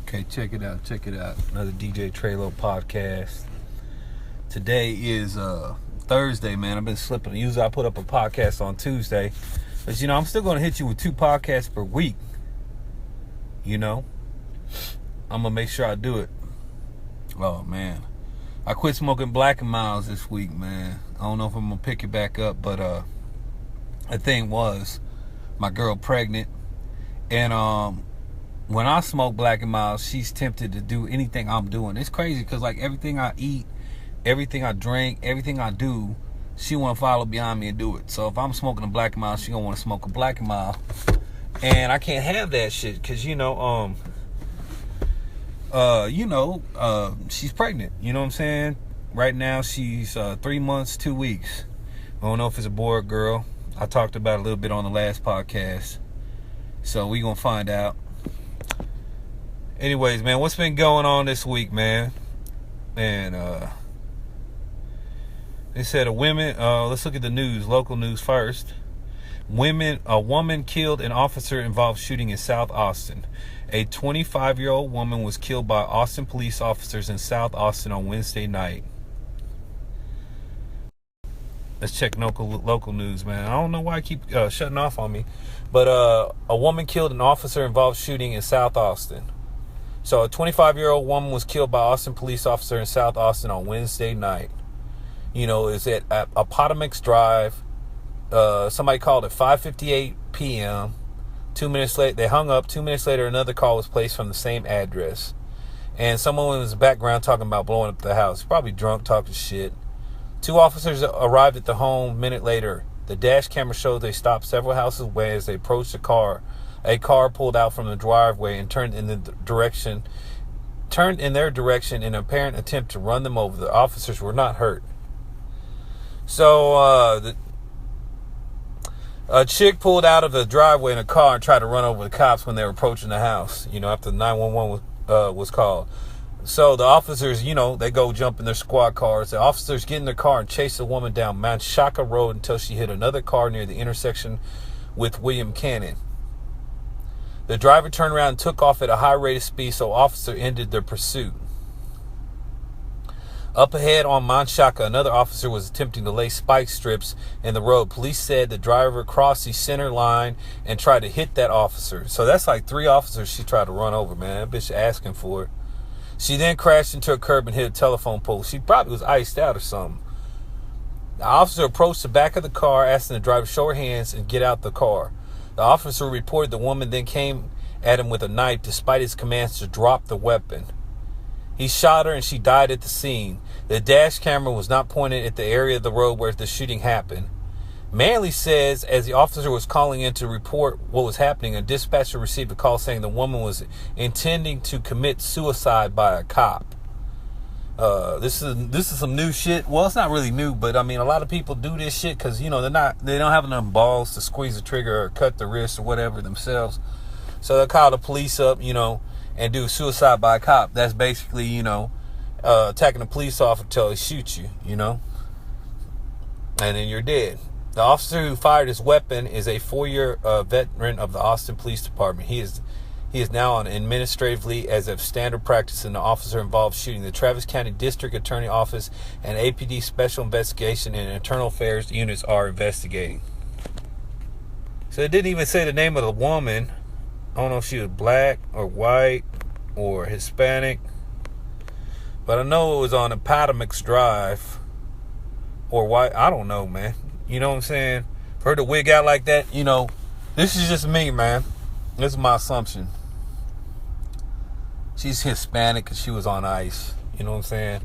Okay, check it out. Another DJ Treylow podcast. Today is Thursday, man. I've been slipping. Usually I put up a podcast on Tuesday. But, I'm still going to hit you with 2 podcasts per week. I'm going to make sure I do it. Oh, man. I quit smoking Black and Miles this week, man. I don't know if I'm going to pick it back up. But the thing was, my girl pregnant. And when I smoke Black and Miles, she's tempted to do anything I'm doing. It's crazy because, like, everything I eat, everything I drink, everything I do, she want to follow behind me and do it. So if I'm smoking a Black and Miles, she going to want to smoke a Black and Miles. And I can't have that shit because, she's pregnant. You know what I'm saying? Right now, she's 3 months, 2 weeks. I don't know if it's a boy or girl. I talked about it a little bit on the last podcast. So we going to find out. Anyways, man, what's been going on this week, man? And they said let's look at the news, local news first. A woman killed an officer involved shooting in South Austin. A 25-year-old woman was killed by Austin police officers in South Austin on Wednesday night. Let's check local news, man. I don't know why I keep shutting off on me. But a woman killed an officer involved shooting in South Austin. So a 25-year-old woman was killed by Austin police officer in South Austin on Wednesday night. It's at Appomattox Drive. Somebody called at 5:58 p.m. 2 minutes later, they hung up. 2 minutes later, another call was placed from the same address. And someone was in the background talking about blowing up the house. Probably drunk, talking shit. 2 officers arrived at the home a minute later. The dash camera showed they stopped several houses away as they approached the car. A car pulled out from the driveway and turned in their direction in an apparent attempt to run them over. The officers were not hurt. So a chick pulled out of the driveway in a car and tried to run over the cops when they were approaching the house, after 911 was called. So the officers, they go jump in their squad cars. The officers get in their car and chase the woman down Mount Shaka Road until she hit another car near the intersection with William Cannon. The driver turned around and took off at a high rate of speed, so officer ended their pursuit. Up ahead on Mount Shaka, another officer was attempting to lay spike strips in the road. Police said the driver crossed the center line and tried to hit that officer. So that's like 3 officers she tried to run over, man. That bitch asking for it. She then crashed into a curb and hit a telephone pole. She probably was iced out or something. The officer approached the back of the car, asking the driver to show her hands and get out the car. The officer reported the woman then came at him with a knife despite his commands to drop the weapon. He shot her and she died at the scene. The dash camera was not pointed at the area of the road where the shooting happened. Manley says as the officer was calling in to report what was happening, a dispatcher received a call saying the woman was intending to commit suicide by a cop. This is some new shit. Well, it's not really new, but I mean, a lot of people do this shit because they don't have enough balls to squeeze the trigger or cut the wrist or whatever themselves. So they'll call the police up, and do suicide by a cop. That's basically, attacking a police officer until he shoots you, and then you're dead. The officer who fired his weapon is a 4-year veteran of the Austin Police Department. He is now on administratively as of standard practice in the officer involved shooting. The Travis County District Attorney Office and APD Special Investigation and Internal Affairs units are investigating. So it didn't even say the name of the woman. I don't know if she was black or white or Hispanic. But I know it was on Appomattox Drive or white. I don't know, man. You know what I'm saying? For her to wig out like that, this is just me, man. This is my assumption. She's Hispanic because she was on ice. You know what I'm saying?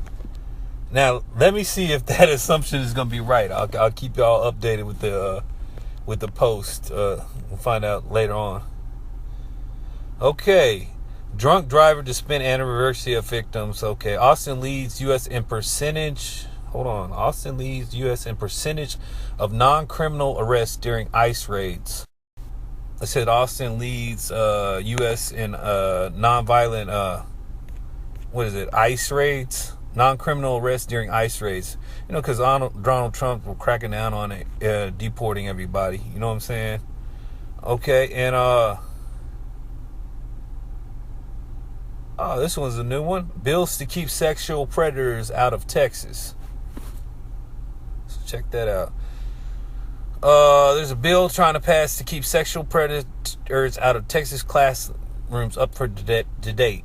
Now, let me see if that assumption is going to be right. I'll keep y'all updated with the post. We'll find out later on. Okay. Drunk driver to spin anniversary of victims. Okay. Austin leads U.S. in percentage. Hold on. Austin leads U.S. in percentage of non-criminal arrests during ICE raids. I said Austin leads U.S. in non-violent, ICE raids? Non-criminal arrests during ICE raids. Because Donald Trump was cracking down on it, deporting everybody. You know what I'm saying? Okay, and Oh, this one's a new one. Bills to keep sexual predators out of Texas. So check that out. There's a bill trying to pass to keep sexual predators out of Texas classrooms up for debate.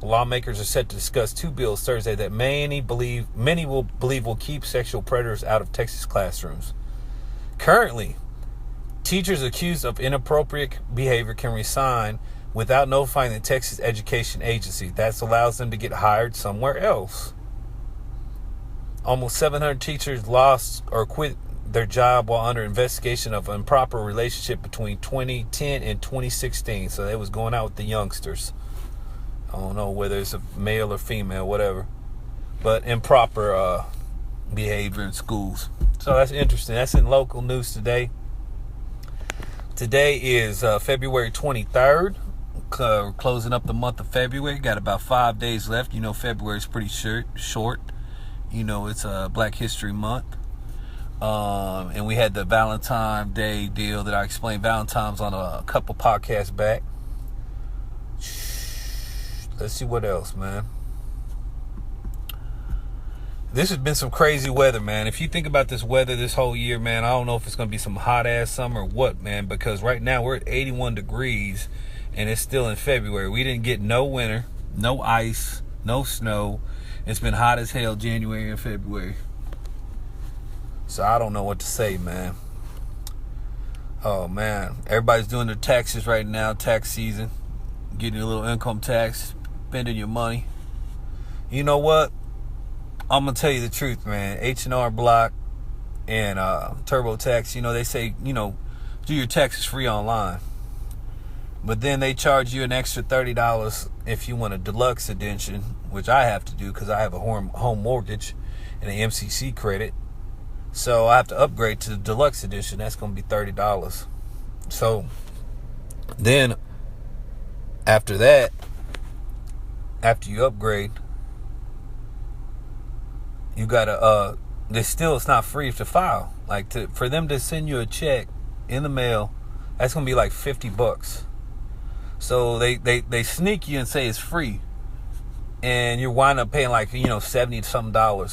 Lawmakers are set to discuss two bills Thursday that many will believe will keep sexual predators out of Texas classrooms. Currently, teachers accused of inappropriate behavior can resign without notifying the Texas Education Agency. That allows them to get hired somewhere else. Almost 700 teachers lost or quit their job while under investigation of improper relationship between 2010 and 2016. So they was going out with the youngsters. I don't know whether it's a male or female, whatever. But improper behavior in schools. So that's interesting. That's in local news today. Today is February 23rd. Closing up the month of February. Got about 5 days left. You know, February is pretty short. You know, it's Black History Month. And we had the Valentine's Day deal that I explained Valentine's on a couple podcasts back. Let's see what else, man. This has been some crazy weather, man. If you think about this weather this whole year, man, I don't know if it's going to be some hot-ass summer or what, man, because right now we're at 81 degrees, and it's still in February. We didn't get no winter, no ice, no snow. It's been hot as hell January and February. So I don't know what to say, man. Oh, man. Everybody's doing their taxes right now, tax season. Getting a little income tax, spending your money. You know what? I'm going to tell you the truth, man. H&R Block and TurboTax, you know, they say, you know, do your taxes free online. But then they charge you an extra $30 if you want a deluxe edition, which I have to do because I have a home mortgage and an MCC credit. So I have to upgrade to the deluxe edition. That's going to be $30. So then after that, after you upgrade, you gotta it's not free to file. Like for them to send you a check in the mail, that's gonna be like $50. So they sneak you and say it's free, and you wind up paying like, you know, $70-something.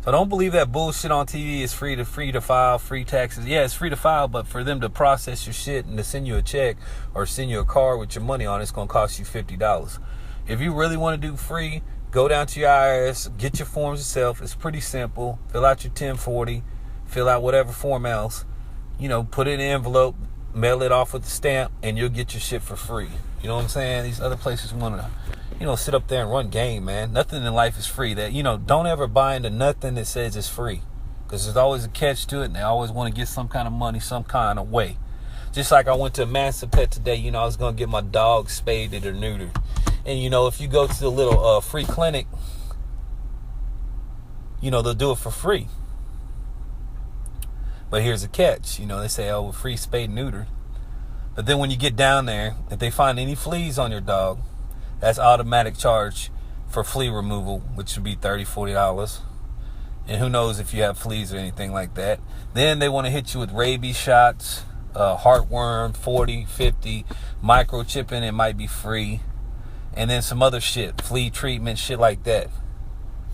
So don't believe that bullshit on TV. It's free to file, free taxes. Yeah, it's free to file, but for them to process your shit and to send you a check or send you a card with your money on, it's gonna cost you $50. If you really want to do free, go down to your IRS, get your forms yourself. It's pretty simple. Fill out your 1040, fill out whatever form else, you know, put it in an envelope, mail it off with the stamp, and you'll get your shit for free. You know what I'm saying? These other places want to, you know, sit up there and run game, man. Nothing in life is free. That, you know, don't ever buy into nothing that says it's free, because there's always a catch to it, and they always want to get some kind of money some kind of way. Just like I went to Emancipet today, you know, I was going to get my dog spayed or neutered. And, you know, if you go to the little free clinic, you know, they'll do it for free. But here's a catch. You know, they say, oh, free spayed and neutered. But then when you get down there, if they find any fleas on your dog, that's automatic charge for flea removal, which would be $30, $40. And who knows if you have fleas or anything like that. Then they want to hit you with rabies shots, heartworm, 40, 50, microchipping, it might be free. And then some other shit, flea treatment, shit like that.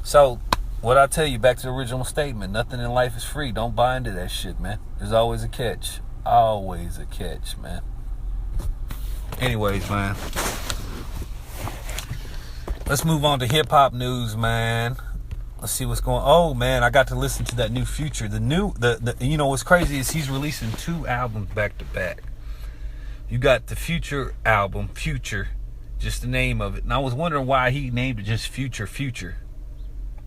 So, what I tell you, back to the original statement, nothing in life is free. Don't buy into that shit, man. There's always a catch. Always a catch, man. Anyways, man. Let's move on to hip-hop news, man. Let's see what's going on. Oh, man, I got to listen to that new Future. You know, what's crazy is he's releasing 2 albums back-to-back. You got the Future album, Future, just the name of it. And I was wondering why he named it just Future.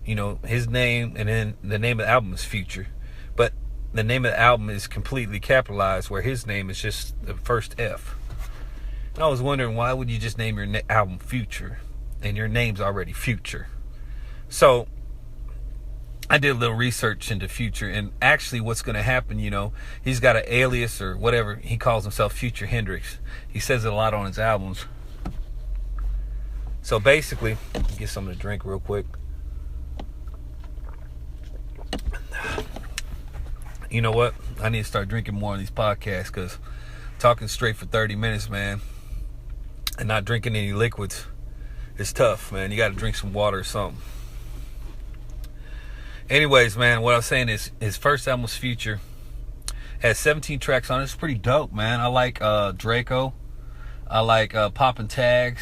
You know, his name, and then the name of the album is Future. But the name of the album is completely capitalized, where his name is just the first F. And I was wondering, why would you just name your album Future? And your name's already Future. So I did a little research into Future, and actually what's going to happen, you know, he's got an alias or whatever. He calls himself Future Hendrix. He says it a lot on his albums. So basically, get something to drink real quick. You know what? I need to start drinking more on these podcasts, because talking straight for 30 minutes, man, and not drinking any liquids, It's tough, man. You got to drink some water or something. Anyways, man, what I was saying is his first album was Future. Has 17 tracks on it. It's pretty dope, man. I like Draco. I like Poppin' Tags.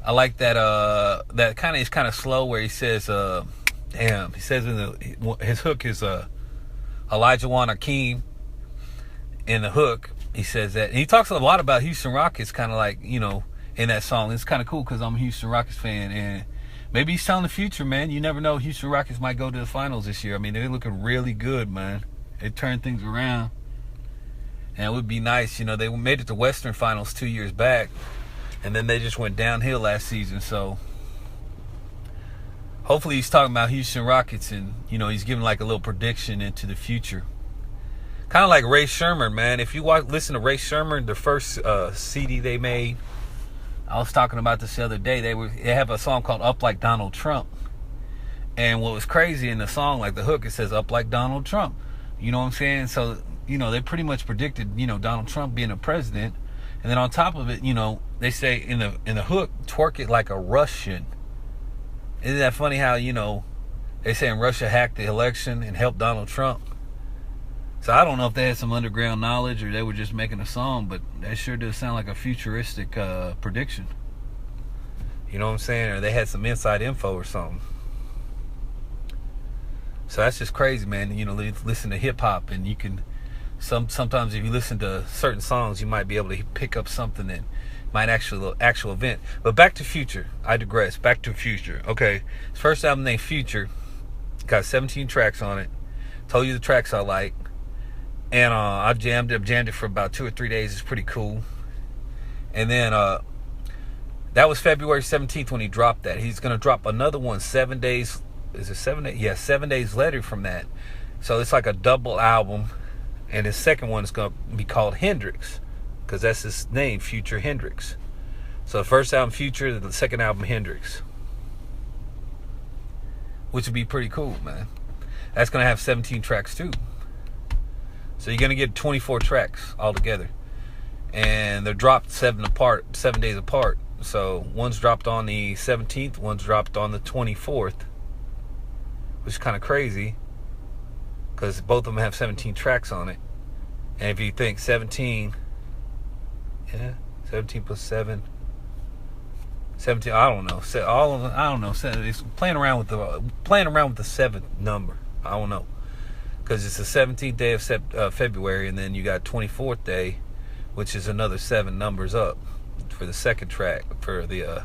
I like that that kind of is kind of slow where he says he says his hook is Elijah Wan Akeem. In the hook, he says that, and he talks a lot about Houston Rockets, kind of like, you know, in that song. It's kind of cool because I'm a Houston Rockets fan, and maybe he's telling the future, man. You never know. Houston Rockets might go to the finals this year. I mean, they're looking really good, man. They turned things around, and it would be nice. You know, they made it to Western Finals 2 years back, and then they just went downhill last season. So hopefully he's talking about Houston Rockets, and, you know, he's giving like a little prediction into the future. Kind of like Ray Sherman, man. If you listen to Ray Sherman, the first CD they made, I was talking about this the other day. They have a song called Up Like Donald Trump. And what was crazy in the song, like the hook, it says Up Like Donald Trump. You know what I'm saying? So, you know, they pretty much predicted, you know, Donald Trump being a president. And then on top of it, you know, they say in the hook, twerk it like a Russian. Isn't that funny how, you know, they saying Russia hacked the election and helped Donald Trump? So I don't know if they had some underground knowledge or they were just making a song, but that sure does sound like a futuristic prediction. You know what I'm saying? Or they had some inside info or something. So that's just crazy, man. You know, listen to hip hop, and you can sometimes if you listen to certain songs, you might be able to pick up something that might actual event. But back to Future. I digress. Back to Future. Okay, his first album named Future, got 17 tracks on it. Told you the tracks I like. And I jammed it for about 2 or 3 days. It's pretty cool. And then that was February 17th when he dropped that. He's going to drop another one 7 days. Is it 7 days? Yeah, 7 days later from that. So it's like a double album. And his second one is going to be called Hendrix, because that's his name, Future Hendrix. So the first album, Future, the second album, Hendrix. Which would be pretty cool, man. That's going to have 17 tracks too. So you're going to get 24 tracks altogether. And they're dropped 7 days apart. So one's dropped on the 17th, one's dropped on the 24th. Which is kind of crazy, because both of them have 17 tracks on it. And if you think 17 plus 7, 17, I don't know. I don't know. It's playing around with the 7th number. I don't know. Because it's the 17th day of February, and then you got 24th day, which is another 7 numbers up for the second track, for the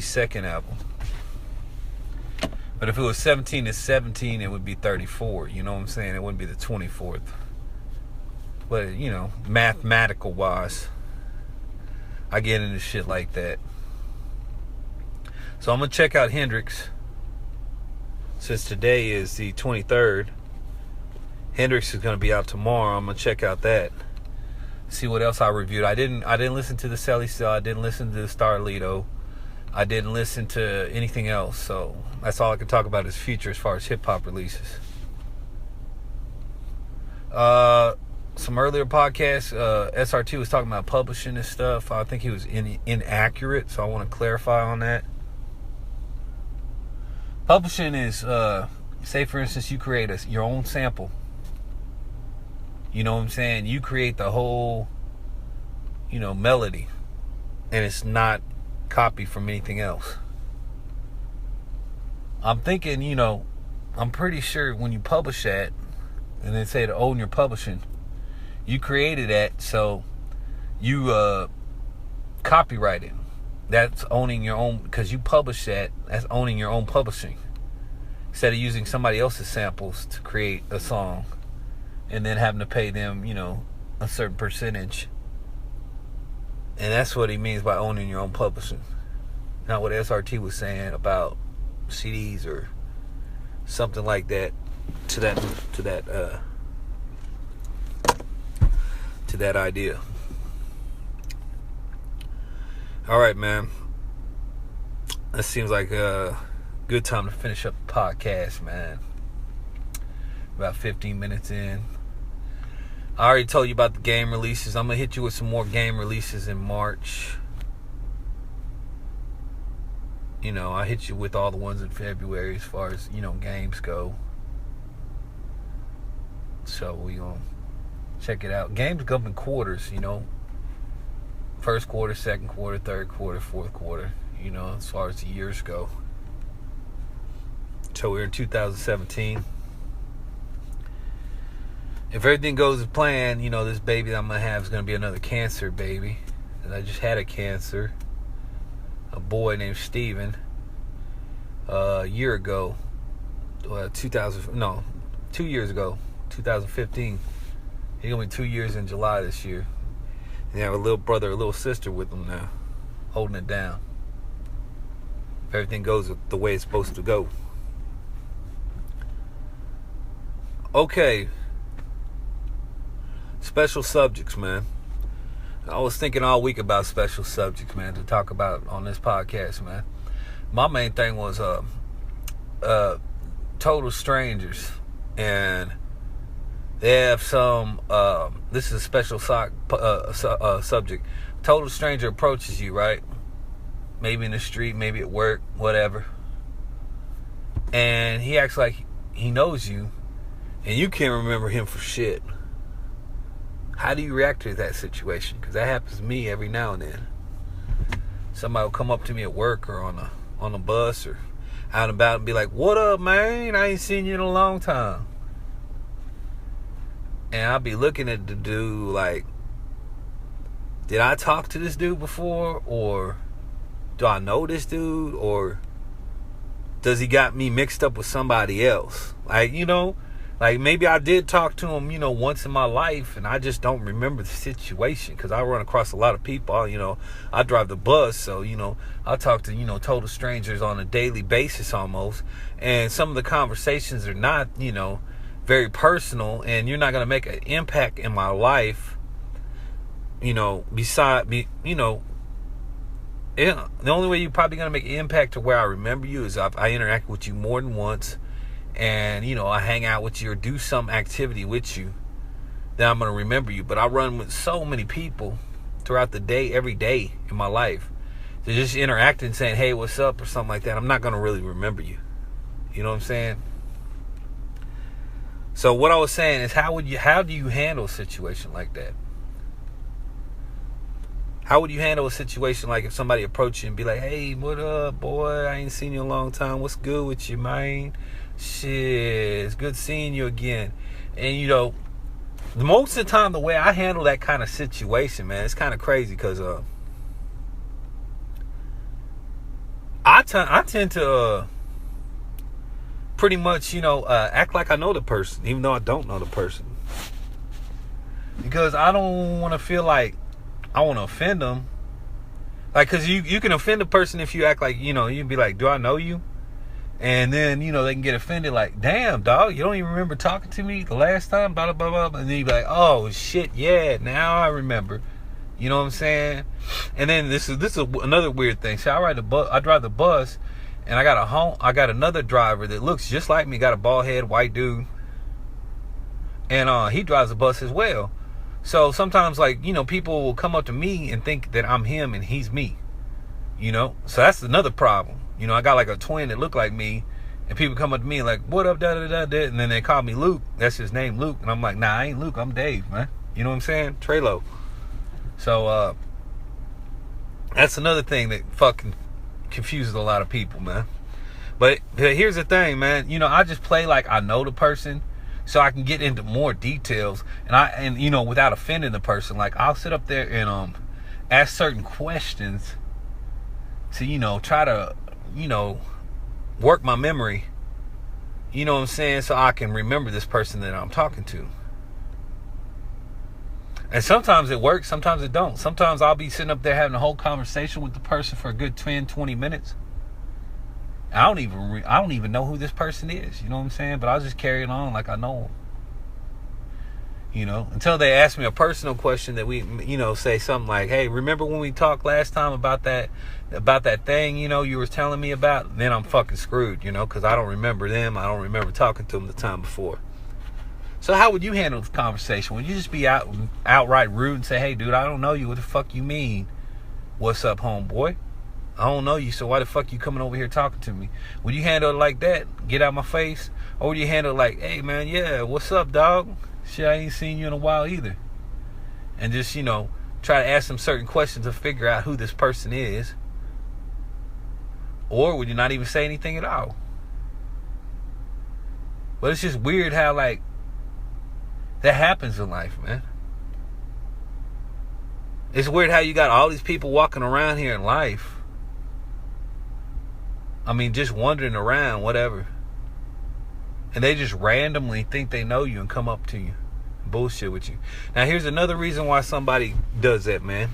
second album. But if it was 17 to 17, it would be 34. You know what I'm saying? It wouldn't be the 24th. But, you know, mathematical wise, I get into shit like that. So I'm going to check out Hendrix. Since today is the 23rd, Hendrix is going to be out tomorrow. I'm going to check out that. See what else I reviewed. I didn't listen to the Sally Cell. I didn't listen to the Starlito. I didn't listen to anything else. So that's all I can talk about is Future as far as hip-hop releases. Some earlier podcasts, SRT was talking about publishing and stuff. I think he was inaccurate, so I want to clarify on that. Publishing is, say for instance, you create your own sample. You know what I'm saying? You create the whole, you know, melody, and it's not copied from anything else. I'm thinking, you know, I'm pretty sure when you publish that, and they say to own your publishing, you created that, so you copyright it. That's owning your own, because you publish that, that's owning your own publishing. Instead of using somebody else's samples to create a song and then having to pay them, you know, a certain percentage. And that's what he means by owning your own publishing. Not what SRT was saying about CDs or something like that to that idea. All right, man. That seems like a good time to finish up the podcast, man. About 15 minutes in. I already told you about the game releases. I'm going to hit you with some more game releases in March. I hit you with all the ones in February as far as, games go. So we gonna check it out. Games go in quarters, First quarter, second quarter, third quarter, fourth quarter, as far as the years go. So we're in 2017. If everything goes as planned, this baby that I'm going to have is going to be another cancer baby. And I just had a cancer. A boy named Steven. A year ago. 2 years ago. 2015. He's going to be 2 years in July this year. And I have a little brother, a little sister with him now. Holding it down. If everything goes the way it's supposed to go. Okay. Special subjects, man. I was thinking all week about special subjects, man, to talk about on this podcast, man. My main thing was total strangers. And they have some, this is a special subject. Total stranger approaches you, right? Maybe in the street, maybe at work, whatever. And he acts like he knows you, and you can't remember him for shit. How do you react to that situation? Because that happens to me every now and then. Somebody will come up to me at work or on a bus or out and about and be like, "What up, man? I ain't seen you in a long time." And I'll be looking at the dude like, did I talk to this dude before? Or do I know this dude? Or does he got me mixed up with somebody else? Like maybe I did talk to him, once in my life, and I just don't remember the situation because I run across a lot of people. I drive the bus, so, I talk to, total strangers on a daily basis almost. And some of the conversations are not, very personal, and you're not going to make an impact in my life, beside me, the only way you're probably going to make an impact to where I remember you is if I interact with you more than once. And, I hang out with you or do some activity with you, then I'm going to remember you. But I run with so many people throughout the day, every day in my life. So just interacting, saying, "Hey, what's up?" or something like that, I'm not going to really remember you. You know what I'm saying? So what I was saying is, how do you handle a situation like that? How would you handle a situation like if somebody approached you and be like, "Hey, what up, boy? I ain't seen you in a long time. What's good with you, man? Shit, it's good seeing you again." And most of the time, the way I handle that kind of situation, man, it's kind of crazy because I tend to pretty much act like I know the person, even though I don't know the person, because I don't want to feel like I want to offend them. Like, because you can offend a person if you act like, you'd be like, "Do I know you?" And then, they can get offended like, "Damn, dog, you don't even remember talking to me the last time, blah, blah, blah, blah." And then you be like, "Oh, shit, yeah, now I remember." You know what I'm saying? And then this is another weird thing. See, I drive the bus, and I got another driver that looks just like me, got a bald head, white dude. And he drives the bus as well. So sometimes, like, people will come up to me and think that I'm him and he's me. So that's another problem. I got like a twin that look like me, and people come up to me like, "What up, da da da da," and then they call me Luke. That's his name, Luke. And I'm like, "Nah, I ain't Luke. I'm Dave, man." You know what I'm saying? Treylow. So that's another thing that fucking confuses a lot of people, man. But here's the thing, man. I just play like I know the person, so I can get into more details, and without offending the person. Like, I'll sit up there and ask certain questions to try to work my memory, you know what I'm saying, so I can remember this person that I'm talking to. And sometimes it works, sometimes it don't. Sometimes I'll be sitting up there having a whole conversation with the person for a good 10-20 minutes. I don't even know who this person is, you know what I'm saying, but I'll just carry it on like I know them. Until they ask me a personal question that we, say something like, "Hey, remember when we talked last time about that thing, you were telling me about?" Then I'm fucking screwed, because I don't remember them. I don't remember talking to them the time before. So how would you handle the conversation? Would you just be outright rude and say, "Hey, dude, I don't know you. What the fuck you mean? What's up, homeboy?" I don't know you, so why the fuck you coming over here talking to me? Would you handle it like that? Get out my face? Or would you handle it like, hey, man, yeah, what's up, dog? Shit, I ain't seen you in a while either. And just, try to ask them certain questions to figure out who this person is. Or would you not even say anything at all? But it's just weird how, like, that happens in life, man. It's weird how you got all these people walking around here in life. I mean, just wandering around, whatever. And they just randomly think they know you and come up to you. Bullshit with you. Now, here's another reason why somebody does that, man.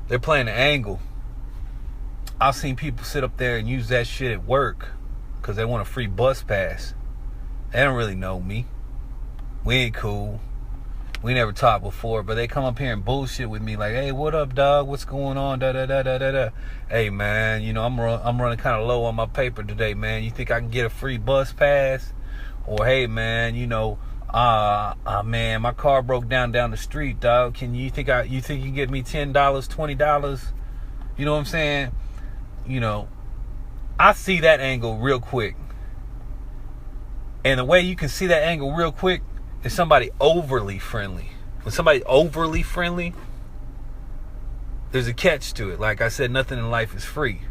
They're playing an angle. I've seen people sit up there and use that shit at work because they want a free bus pass. They don't really know me. We ain't cool. We never talked before, but they come up here and bullshit with me like, hey, what up, dog? What's going on? Da-da-da-da-da-da. Hey, man, I'm running kind of low on my paper today, man. You think I can get a free bus pass? Or, hey, man, man, my car broke down the street, dog. You think you can get me $10, $20? You know what I'm saying? I see that angle real quick. And the way you can see that angle real quick is somebody overly friendly. When somebody's overly friendly, there's a catch to it. Like I said, nothing in life is free.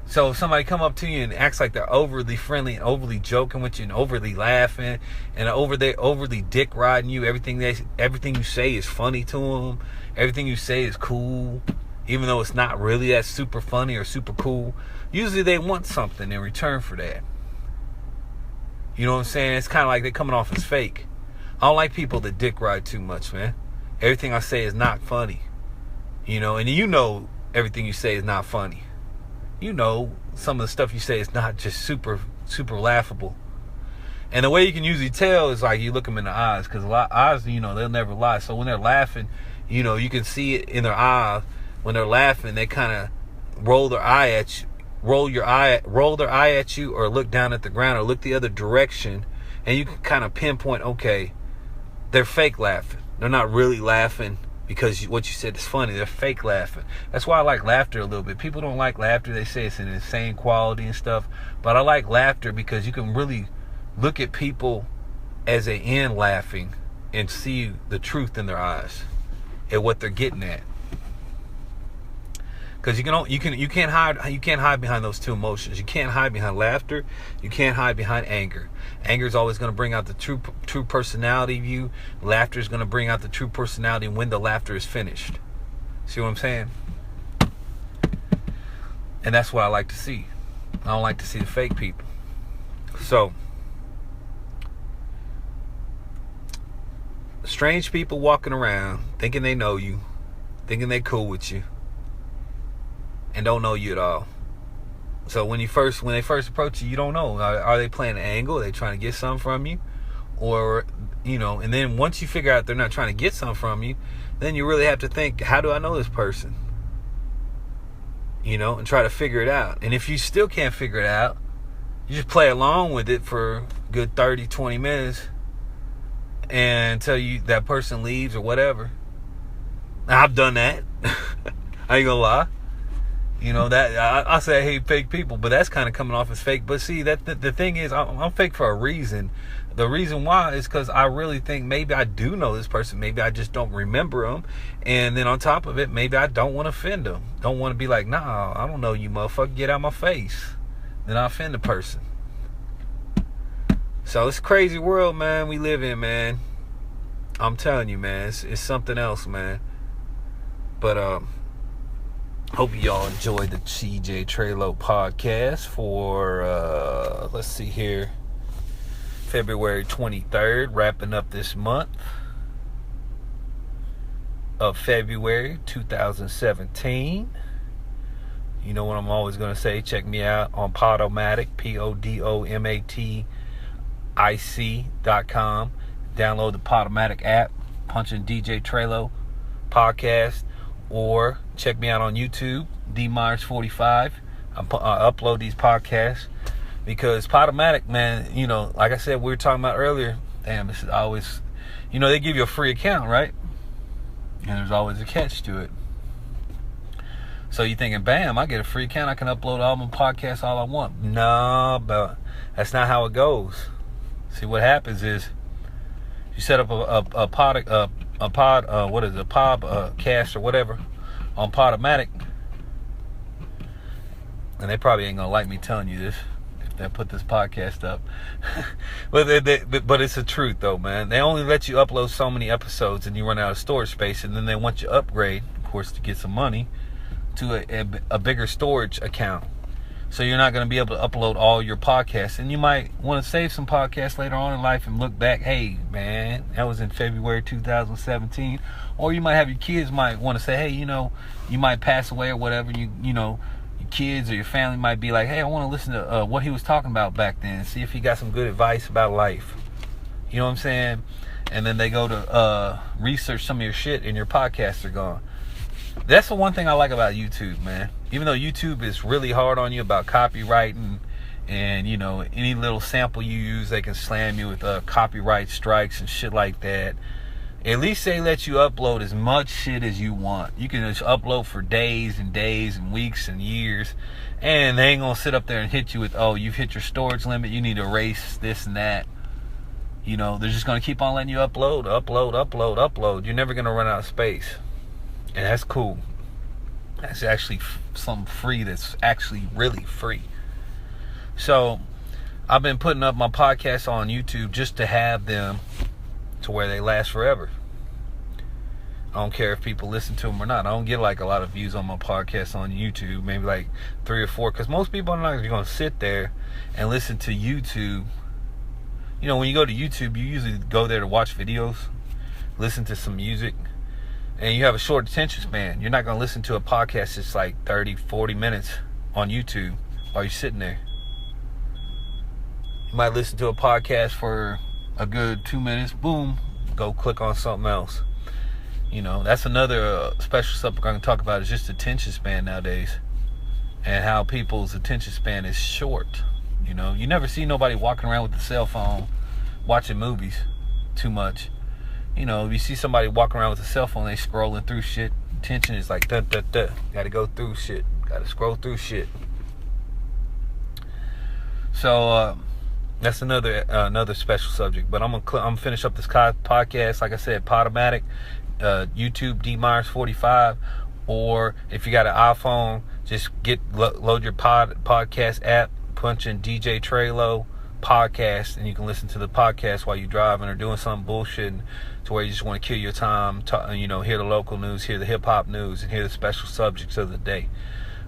So if somebody come up to you and acts like they're overly friendly and overly joking with you and overly laughing and overly dick riding you, everything you say is funny to them, everything you say is cool, even though it's not really that super funny or super cool, usually they want something in return for that. You know what I'm saying? It's kind of like they're coming off as fake. I don't like people that dick ride too much, man. Everything I say is not funny. And everything you say is not funny. Some of the stuff you say is not just super, super laughable. And the way you can usually tell is like you look them in the eyes, because a lot of eyes, they'll never lie. So when they're laughing, you can see it in their eyes. When they're laughing, they kind of roll their eye at you, or look down at the ground, or look the other direction, and you can kind of pinpoint, okay, they're fake laughing. They're not really laughing because what you said is funny. They're fake laughing. That's why I like laughter a little bit. People don't like laughter. They say it's an insane quality and stuff. But I like laughter because you can really look at people as they end laughing and see the truth in their eyes and what they're getting at. Because you can't hide behind those two emotions. You can't hide behind laughter. You can't hide behind anger. Anger is always going to bring out the true personality of you. Laughter is going to bring out the true personality when the laughter is finished. See what I'm saying? And that's what I like to see. I don't like to see the fake people. So, strange people walking around thinking they know you, thinking they cool with you, and don't know you at all. So when they first approach you, you don't know. Are they playing an angle? Are they trying to get something from you? Or, and then once you figure out they're not trying to get something from you, then you really have to think, how do I know this person? And try to figure it out. And if you still can't figure it out, you just play along with it for a good 30, 20 minutes until that person leaves or whatever. Now, I've done that. I ain't gonna lie. That I say I hate fake people, but that's kind of coming off as fake. But see, that the thing is, I'm fake for a reason. The reason why is because I really think maybe I do know this person. Maybe I just don't remember them. And then on top of it, maybe I don't want to offend them. Don't want to be like, nah, I don't know you, motherfucker. Get out of my face. Then I offend the person. So it's a crazy world, man, we live in, man. I'm telling you, man, it's something else, man. But hope y'all enjoyed the CJ Treylow podcast for, let's see here, February 23rd, wrapping up this month of February 2017. You know what I'm always going to say, check me out on Podomatic, Podomatic.com. Download the Podomatic app, punch in DJ Treylow podcast, or check me out on YouTube, DMyers45. I upload these podcasts because Podomatic, man, like I said, we were talking about earlier, damn, this is always, they give you a free account, right? And there's always a catch to it. So you thinking, bam, I get a free account, I can upload all my podcasts all I want. No, but that's not how it goes. See, what happens is you set up a podcast or whatever on Podomatic, and they probably ain't gonna like me telling you this if they put this podcast up. but it's the truth though, man. They only let you upload so many episodes, and you run out of storage space, and then they want you to upgrade, of course, to get some money, to a bigger storage account. So you're not going to be able to upload all your podcasts. And you might want to save some podcasts later on in life and look back, hey, man, that was in February 2017. Or you might have your kids might want to say, hey, you might pass away or whatever. You know, your kids or your family might be like, hey, I want to listen to what he was talking about back then. See if he got some good advice about life. You know what I'm saying? And then they go to research some of your shit and your podcasts are gone. That's the one thing I like about YouTube, man. Even though YouTube is really hard on you about copywriting and, any little sample you use, they can slam you with copyright strikes and shit like that. At least they let you upload as much shit as you want. You can just upload for days and days and weeks and years. And they ain't going to sit up there and hit you with, oh, you've hit your storage limit. You need to erase this and that. They're just going to keep on letting you upload. You're never going to run out of space. And that's cool. That's actually something free that's actually really free. So I've been putting up my podcasts on YouTube just to have them to where they last forever. I don't care if people listen to them or not. I don't get like a lot of views on my podcast on YouTube, maybe like 3 or 4, because most people are not going to sit there and listen to YouTube. When you go to YouTube, you usually go there to watch videos, listen to some music, and you have a short attention span. You're not going to listen to a podcast that's like 30, 40 minutes on YouTube while you're sitting there. You might listen to a podcast for a good 2 minutes, boom, go click on something else. That's another special subject I'm going to talk about, is just attention span nowadays, and how people's attention span is short. You never see nobody walking around with a cell phone watching movies too much. If you see somebody walking around with a cell phone, they scrolling through shit. Attention is like gotta go through shit, gotta scroll through shit. So that's another special subject. But I'm gonna finish up this podcast. Like I said, Podomatic, YouTube D Myers 45, or if you got an iPhone, just load your podcast app, punch in DJ Treylow podcast, and you can listen to the podcast while you're driving or doing some bullshit to where you just want to kill your time, hear the local news, hear the hip-hop news, and hear the special subjects of the day.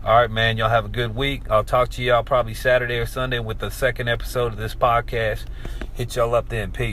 All right, man, y'all have a good week. I'll talk to y'all probably Saturday or Sunday with the second episode of this podcast. Hit y'all up then. Peace.